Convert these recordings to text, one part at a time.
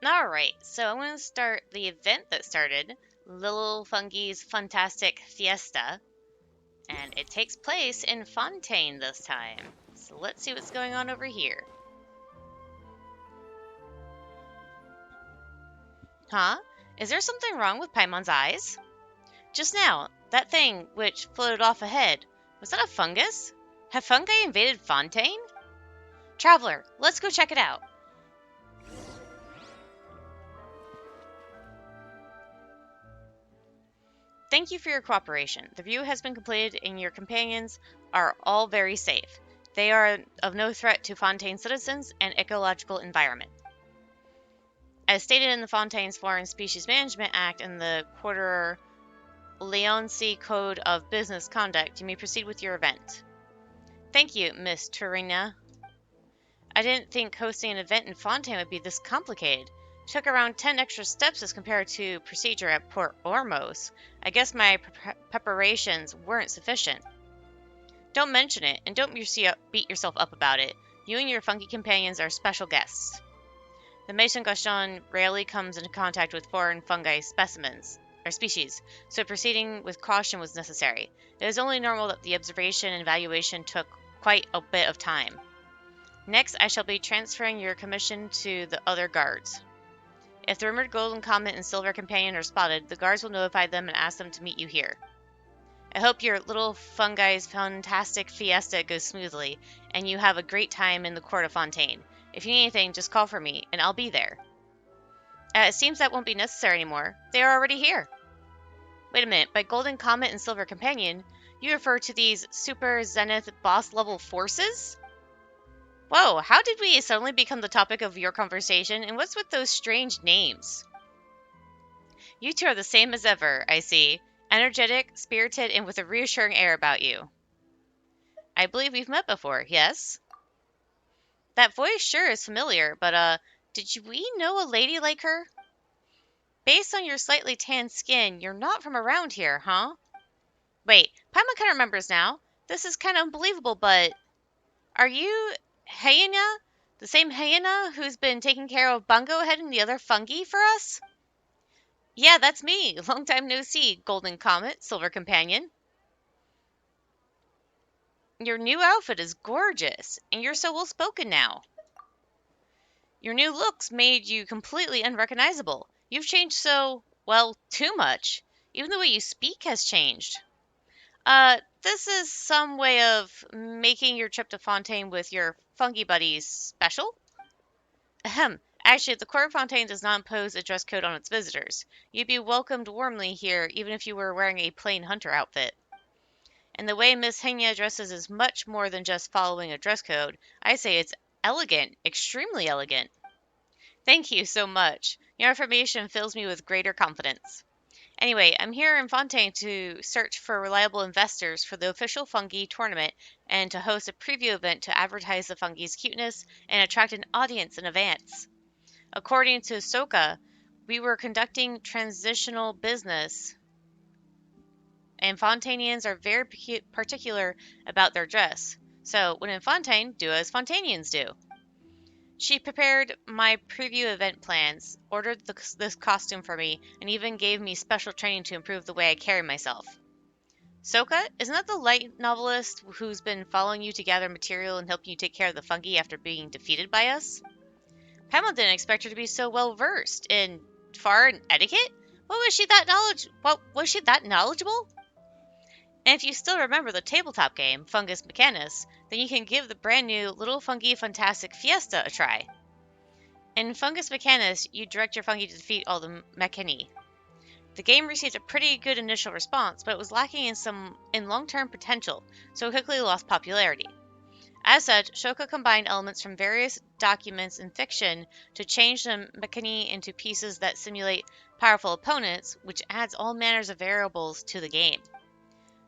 Alright, so I'm going to start the event that started, Lil Fungi's Fun-Tastic Fiesta, and it takes place in Fontaine this time. So let's see what's going on over here. Huh? Is there something wrong with Paimon's eyes? Just now, that thing which floated off ahead, was that a fungus? Have fungi invaded Fontaine? Traveler, let's go check it out. Thank you for your cooperation. The review has been completed and your companions are all very safe. They are of no threat to Fontaine citizens and ecological environment. As stated in the Fontaine's Foreign Species Management Act and the Quarter Leoncy Code of Business Conduct, you may proceed with your event. Thank you, Miss Turina. I didn't think hosting an event in Fontaine would be this complicated. Took around 10 extra steps as compared to procedure at Port Ormos. I guess my preparations weren't sufficient. Don't mention it, and don't beat yourself up about it. You and your funky companions are special guests. The Maison Gauchon rarely comes into contact with foreign fungi specimens, or species, so proceeding with caution was necessary. It is only normal that the observation and evaluation took quite a bit of time. Next, I shall be transferring your commission to the other guards. If the rumored Golden Comet and Silver Companion are spotted, the guards will notify them and ask them to meet you here. I hope your Lil Fungi's Fun-Tastic Fiesta goes smoothly, and you have a great time in the court of Fontaine. If you need anything, just call for me, and I'll be there. It seems that won't be necessary anymore. They are already here. Wait a minute, by Golden Comet and Silver Companion, you refer to these Super Zenith boss-level forces? Whoa, how did we suddenly become the topic of your conversation, and what's with those strange names? You two are the same as ever, I see. Energetic, spirited, and with a reassuring air about you. I believe we've met before, yes? That voice sure is familiar, but, did we know a lady like her? Based on your slightly tanned skin, you're not from around here, huh? Wait, Paimon kind of remembers now. This is kind of unbelievable, but... Are you Hyena? The same Hyena who's been taking care of Bungo Head and the other fungi for us? Yeah, that's me. Long time no see, Golden Comet, Silver Companion. Your new outfit is gorgeous, and you're so well-spoken now. Your new looks made you completely unrecognizable. You've changed so, well, too much. Even the way you speak has changed. This is some way of making your trip to Fontaine with your fungi buddies special? Ahem. Actually, the Court of Fontaine does not impose a dress code on its visitors. You'd be welcomed warmly here, even if you were wearing a plain hunter outfit. And the way Miss Henya dresses is much more than just following a dress code. I say it's elegant, extremely elegant. Thank you so much. Your information fills me with greater confidence. Anyway, I'm here in Fontaine to search for reliable investors for the official fungi tournament and to host a preview event to advertise the fungi's cuteness and attract an audience in advance. According to Soka, we were conducting transitional business, and Fontainians are very particular about their dress. So, when in Fontaine, do as Fontainians do. She prepared my preview event plans, ordered this costume for me, and even gave me special training to improve the way I carry myself. Soka, isn't that the light novelist who's been following you to gather material and helping you take care of the fungi after being defeated by us? Pamela didn't expect her to be so well-versed in foreign etiquette. Was she that knowledgeable? And if you still remember the tabletop game, Fungus Mechanus, then you can give the brand new Lil Fungi Fun-Tastic Fiesta a try. In Fungus Mechanus, you direct your fungi to defeat all the mechani. The game received a pretty good initial response, but it was lacking in long-term potential, so it quickly lost popularity. As such, Shoka combined elements from various documents in fiction to change the mechani into pieces that simulate powerful opponents, which adds all manners of variables to the game.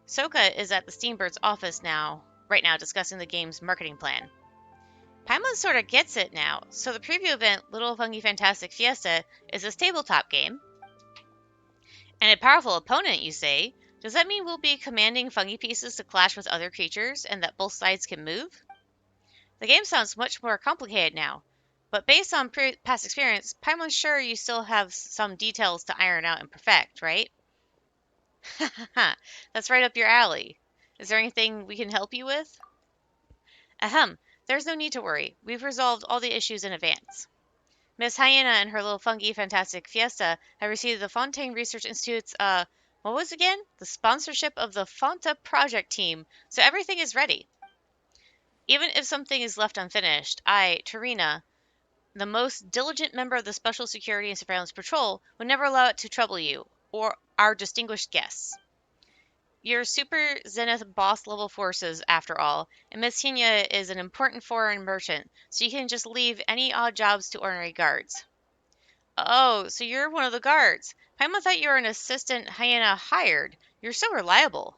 Soka is at the Steambird's office right now discussing the game's marketing plan. Paimon sort of gets it now, so the preview event, Lil Fungi Fun-Tastic Fiesta, is this tabletop game. And a powerful opponent, you say? Does that mean we'll be commanding fungi pieces to clash with other creatures and that both sides can move? The game sounds much more complicated now, But based on past experience, Paimon's sure you still have some details to iron out and perfect, right? That's right up your alley. Is there anything we can help you with? Ahem, there's no need to worry. We've resolved all the issues in advance. Miss Hyena and her little funky Fun-Tastic Fiesta have received the Fontaine Research Institute's, what was it again? The sponsorship of the Fonta project team, so everything is ready. Even if something is left unfinished, I, Tarina, the most diligent member of the Special Security and Surveillance Patrol, would never allow it to trouble you, or our distinguished guests. You're super Zenith boss level forces, after all, and Miss Hyena is an important foreign merchant, so you can just leave any odd jobs to ordinary guards. Oh, so you're one of the guards. Paimon thought you were an assistant hyena hired. You're so reliable.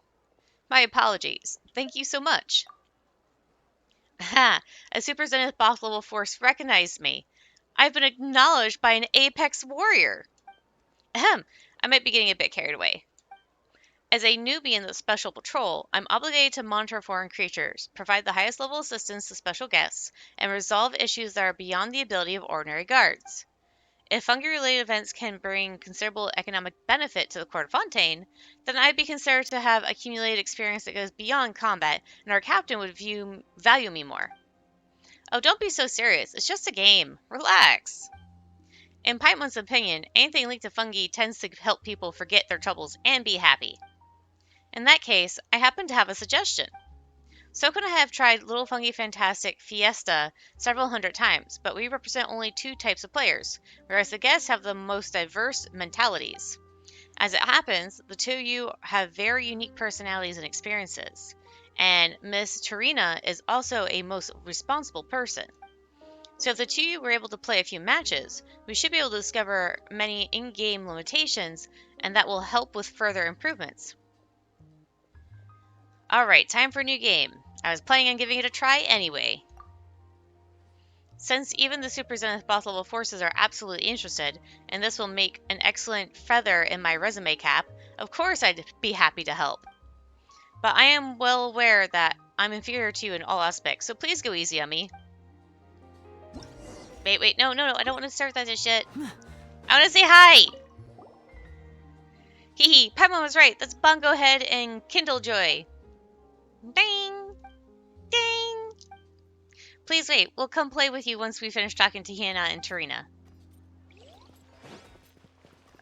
My apologies. Thank you so much. Ha! A Super Zenith boss level force recognized me. I've been acknowledged by an apex warrior. Ahem. I might be getting a bit carried away. As a newbie in the Special Patrol, I'm obligated to monitor foreign creatures, provide the highest level assistance to special guests, and resolve issues that are beyond the ability of ordinary guards. If fungi-related events can bring considerable economic benefit to the Court of Fontaine, then I'd be considered to have accumulated experience that goes beyond combat, and our captain would value me more. Oh, don't be so serious. It's just a game. Relax. In Paimon's opinion, anything linked to fungi tends to help people forget their troubles and be happy. In that case, I happen to have a suggestion. Soka and I have tried Little Fungi Fun-Tastic Fiesta several hundred times, but we represent only two types of players, whereas the guests have the most diverse mentalities. As it happens, the two of you have very unique personalities and experiences, and Miss Tarina is also a most responsible person. So if the two of you were able to play a few matches, we should be able to discover many in-game limitations, and that will help with further improvements. Alright, time for a new game. I was planning on giving it a try anyway. Since even the Super Zenith boss level forces are absolutely interested, and this will make an excellent feather in my resume cap, of course I'd be happy to help. But I am well aware that I'm inferior to you in all aspects, so please go easy on me. Wait, no, I don't want to start that shit. I want to say hi! Hee, Paimon was right, that's Bongo Head and Kindlejoy. Ding! Ding! Please wait, we'll come play with you once we finish talking to Hannah and Tarina.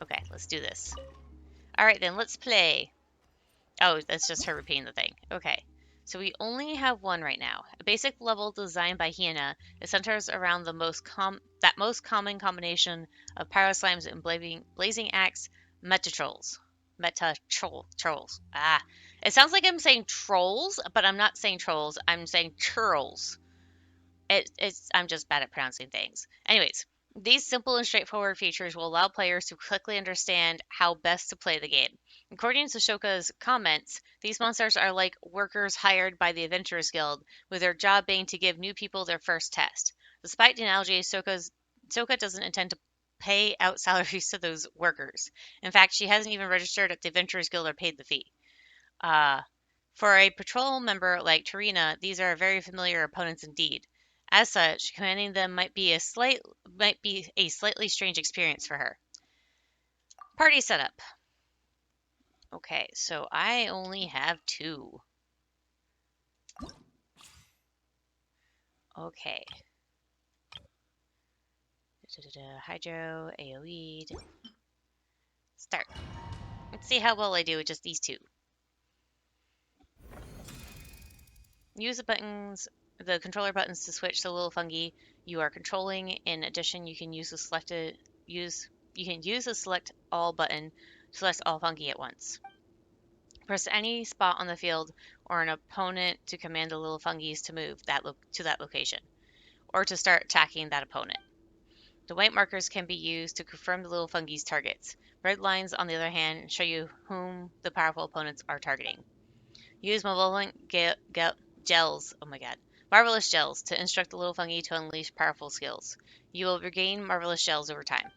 Okay, let's do this. Alright then, let's play. Oh, that's just her repeating the thing. Okay, so we only have one right now. A basic level designed by Hannah. It centers around the most common combination of pyro slimes and blazing axe metatrolls. Trolls. Ah, it sounds like I'm saying trolls, but I'm not saying trolls. I'm saying churls. I'm just bad at pronouncing things. Anyways, these simple and straightforward features will allow players to quickly understand how best to play the game. According to Shoka's comments, these monsters are like workers hired by the Adventurers Guild, with their job being to give new people their first test. Despite the analogy, Soka doesn't intend to pay out salaries to those workers. In fact, she hasn't even registered at the Adventurers Guild or paid the fee. For a patrol member like Tarina, these are very familiar opponents indeed. As such, commanding them might be a slightly strange experience for her. Party setup. Okay, so I only have two. Okay. Hydro, AoE. Start. Let's see how well I do with just these two. Use the controller buttons to switch the little fungi you are controlling. In addition, you can use the select all button to select all fungi at once. Press any spot on the field or an opponent to command the little fungi to move to that location, or to start attacking that opponent. The white markers can be used to confirm the little fungi's targets. Red lines, on the other hand, show you whom the powerful opponents are targeting. Use malevolent gels. Oh my god. Marvelous gels to instruct the little fungi to unleash powerful skills. You will regain marvelous gels over time.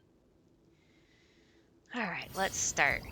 Alright, let's start.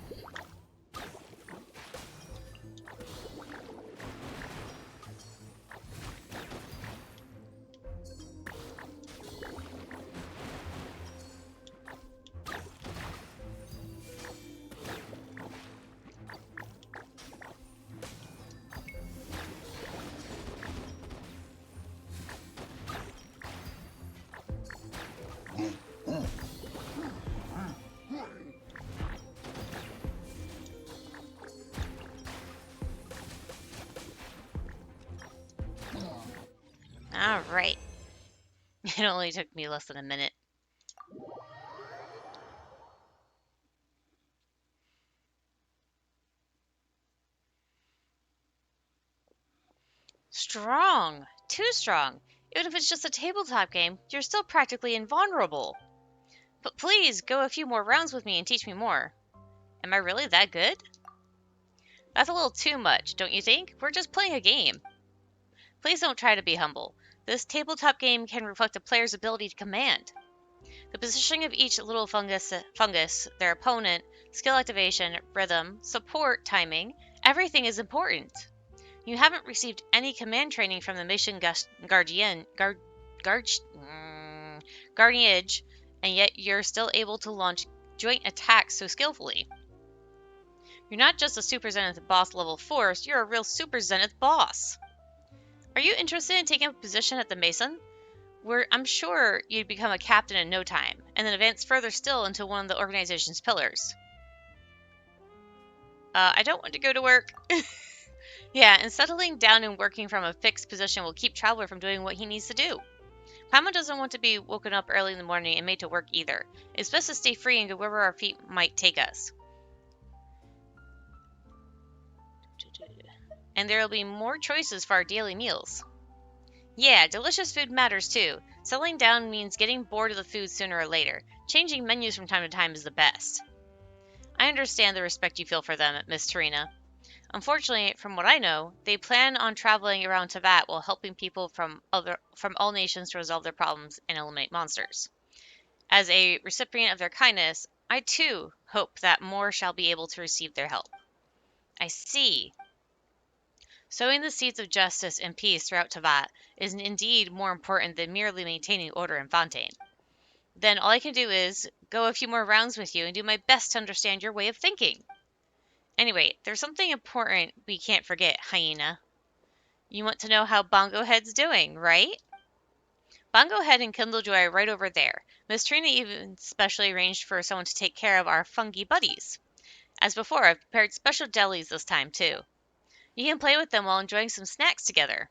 Alright. It only took me less than a minute. Strong! Too strong! Even if it's just a tabletop game, you're still practically invulnerable. But please, go a few more rounds with me and teach me more. Am I really that good? That's a little too much, don't you think? We're just playing a game. Please don't try to be humble. This tabletop game can reflect a player's ability to command. The positioning of each little fungus, their opponent, skill activation, rhythm, support, timing, everything is important. You haven't received any command training from the mission guardianage, and yet you're still able to launch joint attacks so skillfully. You're not just a Super Zenith boss level force, you're a real Super Zenith boss. Are you interested in taking a position at the Mason? I'm sure you'd become a captain in no time, and then advance further still into one of the organization's pillars. I don't want to go to work. Yeah, and settling down and working from a fixed position will keep Traveler from doing what he needs to do. Paimon doesn't want to be woken up early in the morning and made to work either. It's best to stay free and go wherever our feet might take us. And there will be more choices for our daily meals. Yeah, delicious food matters too. Settling down means getting bored of the food sooner or later. Changing menus from time to time is the best. I understand the respect you feel for them, Miss Tarina. Unfortunately, from what I know, they plan on traveling around Teyvat while helping people from all nations to resolve their problems and eliminate monsters. As a recipient of their kindness, I too hope that more shall be able to receive their help. I see. Sowing the seeds of justice and peace throughout Teyvat is indeed more important than merely maintaining order in Fontaine. Then all I can do is go a few more rounds with you and do my best to understand your way of thinking. Anyway, there's something important we can't forget, Hyena. You want to know how Bongo Head's doing, right? Bongo Head and Kindlejoy are right over there. Miss Trina even specially arranged for someone to take care of our fungi buddies. As before, I've prepared special delis this time, too. You can play with them while enjoying some snacks together.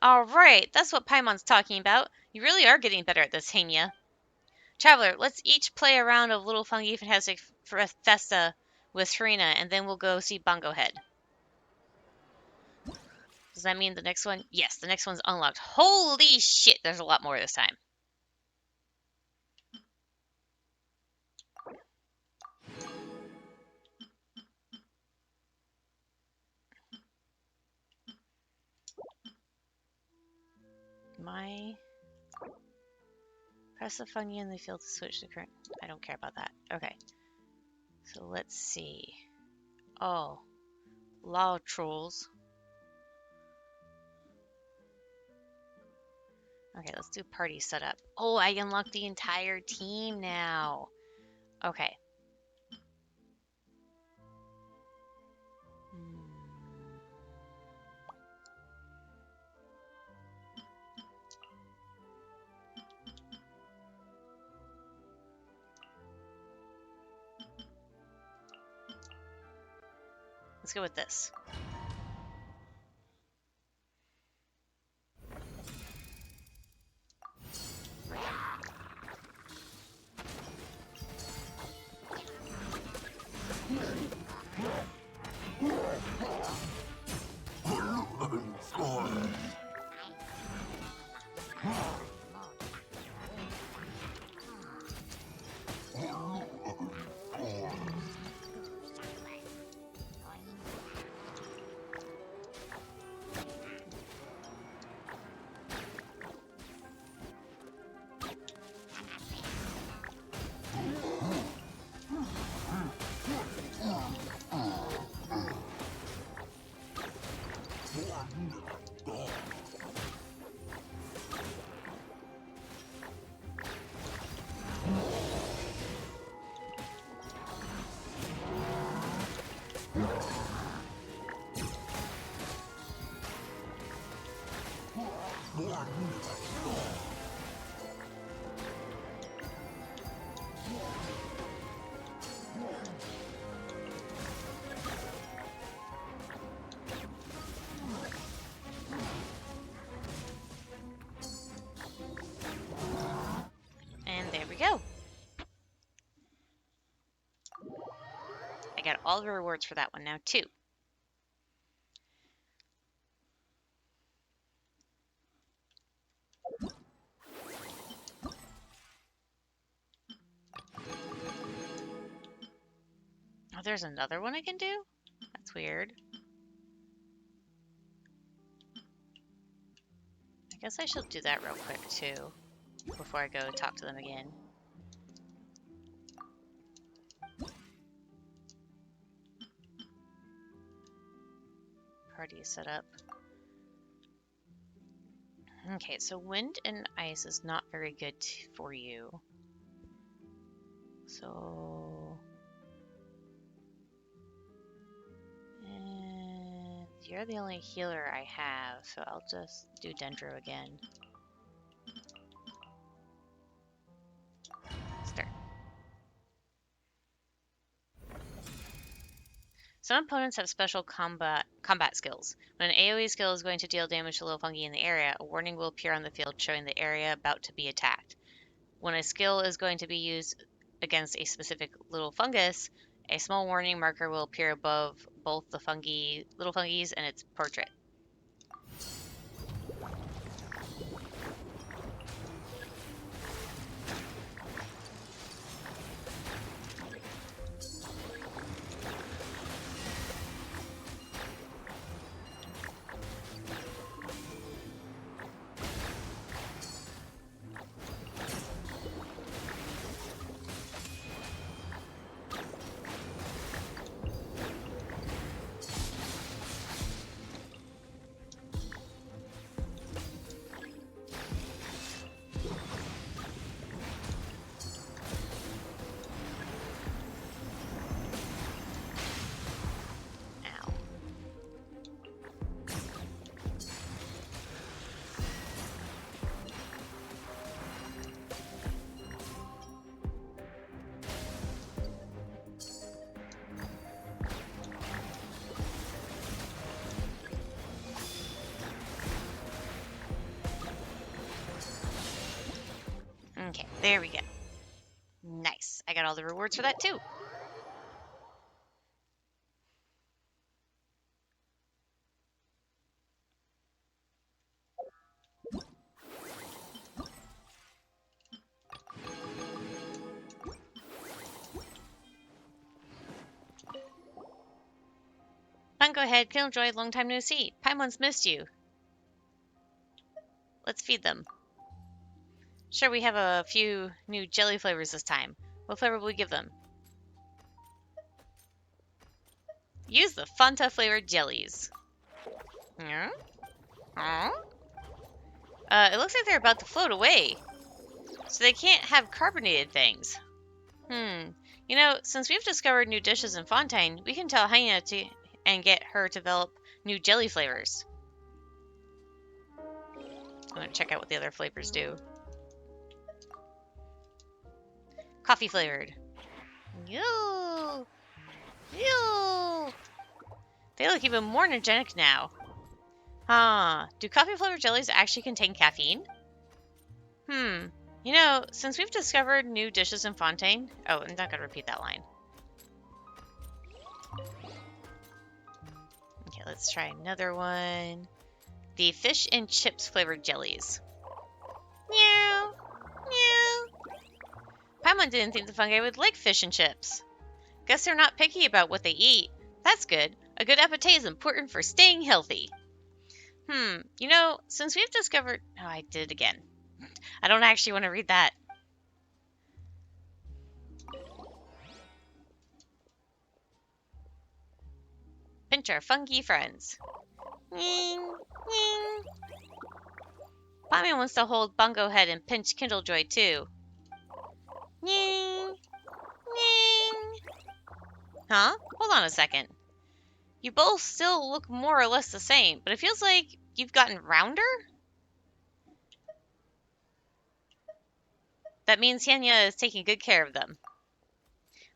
Alright, that's what Paimon's talking about. You really are getting better at this, Hanya. Traveler, let's each play a round of Little Fungi Fun-Tastic Fiesta with Tarina, and then we'll go see Bongo Head. Does that mean the next one? Yes, the next one's unlocked. Holy shit, there's a lot more this time. Press the fungi in the field to switch the current. I don't care about that. Okay. So let's see. Oh. Law trolls. Okay, let's do party setup. Oh, I unlocked the entire team now. Okay. Let's go with this. got all the rewards for that one now, too. Oh, there's another one I can do? That's weird. I guess I should do that real quick, too, before I go talk to them again. Party is set up. Okay, so wind and ice is not very good for you. So... And you're the only healer I have, so I'll just do Dendro again. Start. Some opponents have special combat skills. When an AoE skill is going to deal damage to Lil Fungi in the area, a warning will appear on the field showing the area about to be attacked. When a skill is going to be used against a specific little fungus, a small warning marker will appear above both the little fungies and its portrait. Okay, there we go. Nice. I got all the rewards for that too. Fun, go ahead. Killjoy, long time no see. Paimon's missed you. Let's feed them. Sure, we have a few new jelly flavors this time. What flavor will we give them? Use the Fanta flavored jellies. Yeah? It looks like they're about to float away. So they can't have carbonated things. You know, since we've discovered new dishes in Fontaine, we can tell Heina and get her to develop new jelly flavors. I'm gonna check out what the other flavors do. Coffee flavored. Yoo! Yoo! They look even more energetic now. Do coffee flavored jellies actually contain caffeine? You know, since we've discovered new dishes in Fontaine... Oh, I'm not gonna repeat that line. Okay, let's try another one. The fish and chips flavored jellies. Meow! Meow! Paimon didn't think the fungi would like fish and chips. Guess they're not picky about what they eat. That's good. A good appetite is important for staying healthy. You know, since we've discovered... Oh, I did it again. I don't actually want to read that. Pinch our fungi friends. Nying, nying. Paimon wants to hold Bongo Head and pinch Kindlejoy too. Nying, nying. Huh? Hold on a second. You both still look more or less the same, but it feels like you've gotten rounder? That means Hanya is taking good care of them.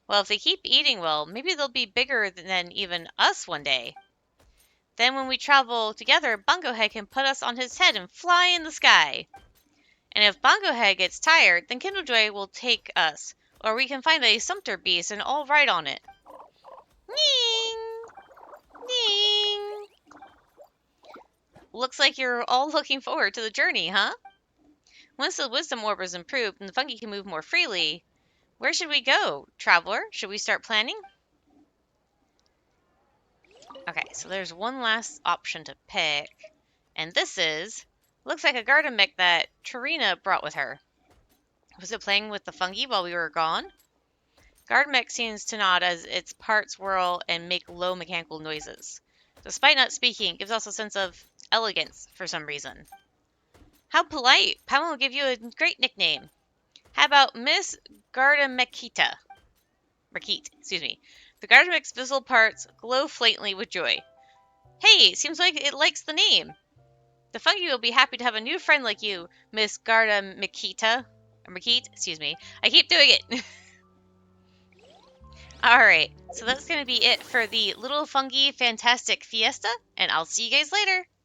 Well, if they keep eating well, maybe they'll be bigger than even us one day. Then when we travel together, Bongo Head can put us on his head and fly in the sky. And if Bongo Head gets tired, then Kindlejoy will take us, or we can find a sumpter beast and all ride on it. Ding! Ding! Looks like you're all looking forward to the journey, huh? Once the wisdom orb is improved and the fungi can move more freely, where should we go, traveler? Should we start planning? Okay, so there's one last option to pick, and this looks like a garden mech that Tarina brought with her. Was it playing with the fungi while we were gone? Garden mech seems to nod as its parts whirl and make low mechanical noises. Despite not speaking, it gives us a sense of elegance for some reason. How polite! Paimon will give you a great nickname. How about Miss Gardamekita? Rakit, excuse me. The Gardamek's visible parts glow faintly with joy. Hey, seems like it likes the name. The fungi will be happy to have a new friend like you, Miss Gardamekita. Rakit, excuse me. I keep doing it. Alright, so that's going to be it for the Little Fungi Fantastic Fiesta, and I'll see you guys later.